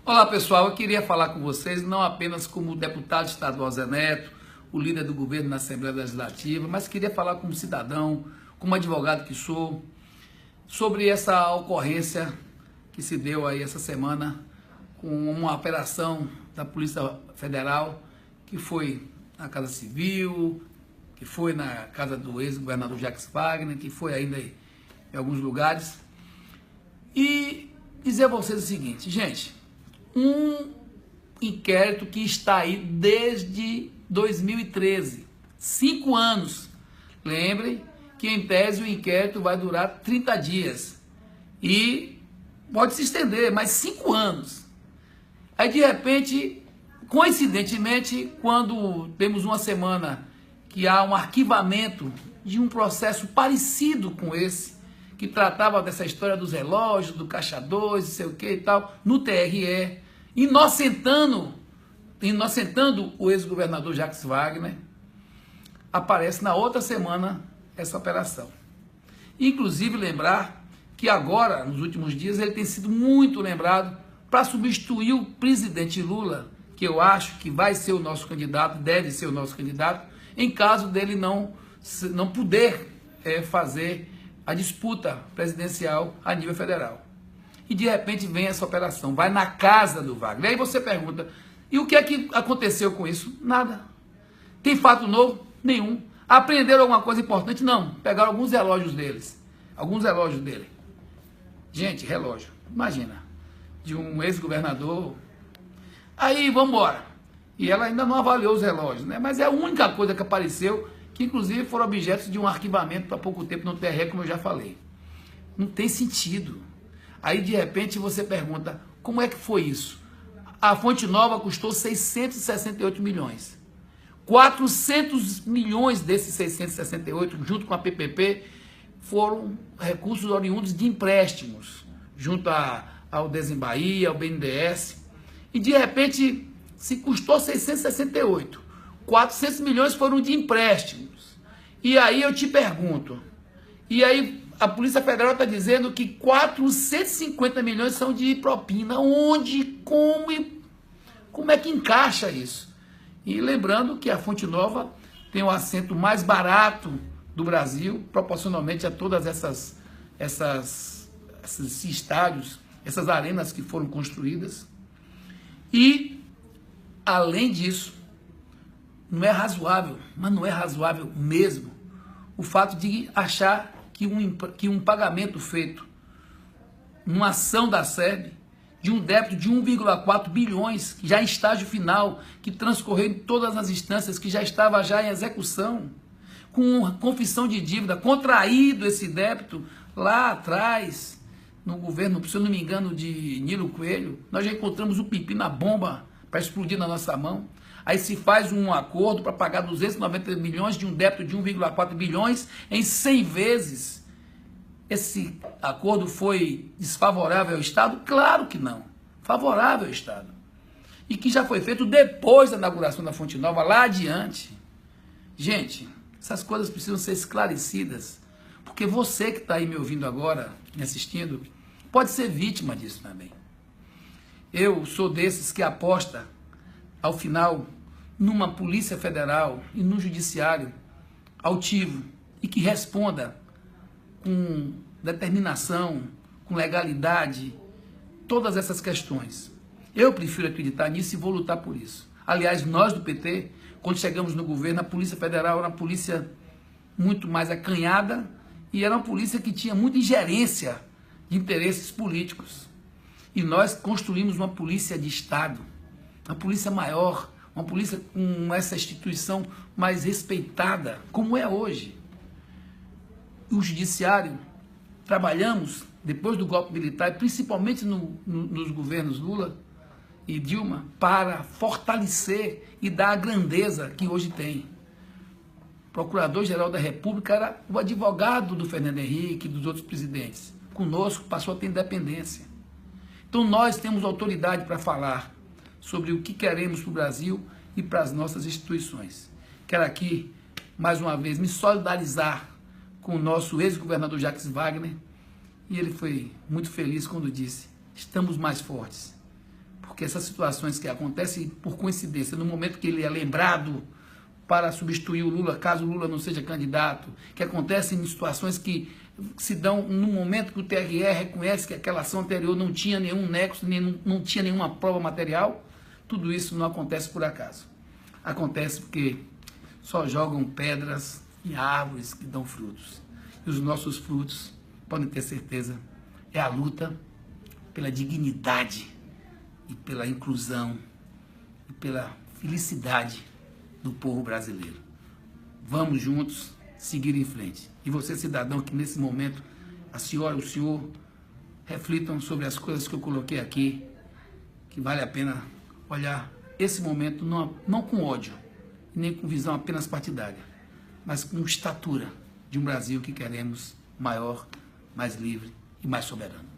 Olá pessoal, eu queria falar com vocês não apenas como deputado estadual Zé Neto, o líder do governo na Assembleia Legislativa, mas queria falar como cidadão, como advogado que sou, sobre essa ocorrência que se deu aí essa semana com uma operação da Polícia Federal que foi na Casa Civil, que foi na casa do ex-governador Jacques Wagner, que foi ainda em alguns lugares. E dizer a vocês o seguinte, gente, um inquérito que está aí desde 2013, 5 anos. Lembrem que em tese o inquérito vai durar 30 dias e pode se estender mais 5 anos. Aí de repente, coincidentemente, quando temos uma semana que há um arquivamento de um processo parecido com esse, que tratava dessa história dos relógios, do Caixa 2, não sei o que e tal, no TRE, inocentando o ex-governador Jacques Wagner, aparece na outra semana essa operação. Inclusive lembrar que agora, nos últimos dias, ele tem sido muito lembrado para substituir o presidente Lula, que eu acho que vai ser o nosso candidato, deve ser o nosso candidato, em caso dele não poder fazer a disputa presidencial a nível federal. E de repente vem essa operação, vai na casa do Wagner. Aí você pergunta, e o que é que aconteceu com isso? Nada. Tem fato novo? Nenhum. Aprenderam alguma coisa importante? Não. Pegaram alguns relógios deles. Alguns relógios dele. Gente, relógio. Imagina. De um ex-governador. Aí, vamos embora. E ela ainda não avaliou os relógios, né? Mas é a única coisa que apareceu, que inclusive foram objetos de um arquivamento há pouco tempo no TRE, como eu já falei. Não tem sentido. Aí, de repente, você pergunta, como é que foi isso? A Fonte Nova custou 668 milhões. 400 milhões desses 668, junto com a PPP, foram recursos oriundos de empréstimos, junto ao Desembaía, ao BNDES. E, de repente, se custou 668, 400 milhões foram de empréstimos. E aí eu te pergunto, e aí a Polícia Federal está dizendo que 450 milhões são de propina. Onde, como é que encaixa isso? E lembrando que a Fonte Nova tem o assento mais barato do Brasil, proporcionalmente a todas esses estádios, essas arenas que foram construídas. E, além disso, não é razoável, mas não é razoável mesmo, o fato de achar que um pagamento feito numa ação da SEB, de um débito de 1,4 bilhões, já em estágio final, que transcorreu em todas as instâncias, que já estava já em execução, com confissão de dívida, contraído esse débito lá atrás, no governo, se eu não me engano, de Nilo Coelho, nós já encontramos o pipi na bomba para explodir na nossa mão. Aí se faz um acordo para pagar 290 milhões de um débito de 1,4 bilhões em 100 vezes. Esse acordo foi desfavorável ao Estado? Claro que não. Favorável ao Estado. E que já foi feito depois da inauguração da Fonte Nova, lá adiante. Gente, essas coisas precisam ser esclarecidas. Porque você que está aí me ouvindo agora, me assistindo, pode ser vítima disso também. Eu sou desses que aposta, ao final, numa Polícia Federal e num Judiciário altivo e que responda com determinação, com legalidade, todas essas questões. Eu prefiro acreditar nisso e vou lutar por isso. Aliás, nós do PT, quando chegamos no governo, a Polícia Federal era uma polícia muito mais acanhada e era uma polícia que tinha muita ingerência de interesses políticos. E nós construímos uma polícia de Estado, uma polícia maior, uma polícia com essa instituição mais respeitada, como é hoje. O Judiciário, trabalhamos, depois do golpe militar, principalmente nos governos Lula e Dilma, para fortalecer e dar a grandeza que hoje tem. O Procurador-Geral da República era o advogado do Fernando Henrique e dos outros presidentes. Conosco passou a ter independência. Então nós temos autoridade para falar sobre o que queremos para o Brasil e para as nossas instituições. Quero aqui, mais uma vez, me solidarizar com o nosso ex-governador Jacques Wagner, e ele foi muito feliz quando disse, estamos mais fortes, porque essas situações que acontecem por coincidência, no momento que ele é lembrado para substituir o Lula, caso o Lula não seja candidato, que acontecem em situações que se dão no momento que o TRE reconhece que aquela ação anterior não tinha nenhum nexo, não tinha nenhuma prova material, tudo isso não acontece por acaso. Acontece porque só jogam pedras em árvores que dão frutos. E os nossos frutos, podem ter certeza, é a luta pela dignidade e pela inclusão e pela felicidade do povo brasileiro. Vamos juntos seguir em frente. E você, cidadão, que nesse momento a senhora e o senhor reflitam sobre as coisas que eu coloquei aqui, que vale a pena olhar esse momento não com ódio, nem com visão apenas partidária, mas com estatura de um Brasil que queremos maior, mais livre e mais soberano.